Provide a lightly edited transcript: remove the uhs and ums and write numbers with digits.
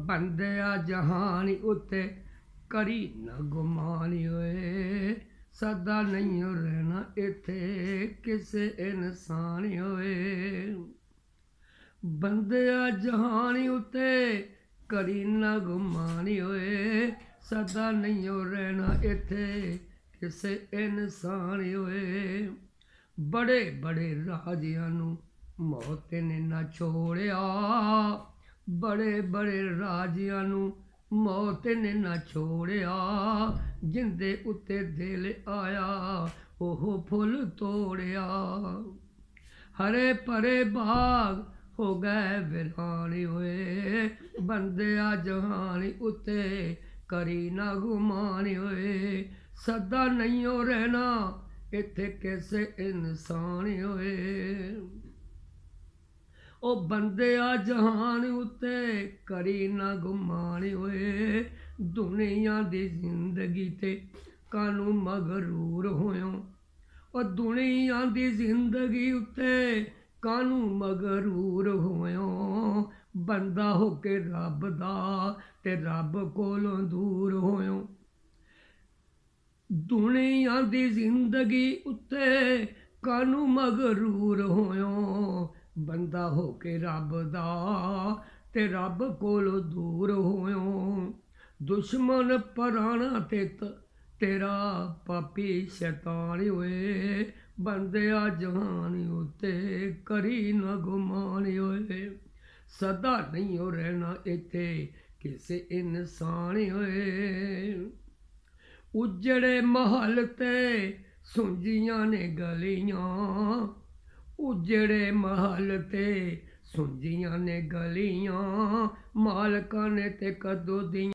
बंदिया जहानी उत्ते करी न गुमानी होए, सदा नहीं रहना इत्थे किसे इंसान होए। बंदिया जहानी उत्ते करी न गुमानी होए, सदा नहीं रहना इत्थे किसे इंसान होए। बड़े बड़े राजियां नूं मौत ने ना छोड़िया, बड़े बड़े राजियां नूं मौत ने ना छोड़िया। जिंदे उत्ते दिल आया ओह फुल तोड़िया। हरे भरे बाग हो गए वीराने होए, बंदिया जहानी उत्ते करी ना गुमानी होए। सदा नहीं रहना इत्थे किसे इंसान होए। ओ बंदिया जहान उत्ते करी ना गुमानी होए। दुनिया दी जिंदगी ते कानू मगरूर होयो, ओ दुनिया दी जिंदगी उत्ते कानू मगरूर होयो। बंदा हो के रब दा ते रब कोलों दूर होयो। दुनिया दी जिंदगी उत्ते कानू मगरूर होयो। बंदा हो के रब दा ते रब कोलों दूर होयो। दुश्मन पराना तेरा पापी शैतान होए। बंदिया जहानी उत्ते करी न गुमानी होए। सदा नहीं रहना इत्थे किसे इंसान होए। उजड़े महल ते सुंजियां ने गलियां, उजड़े महल ते सुंजियां ने गलियां। मालकां ने ते कदों दियां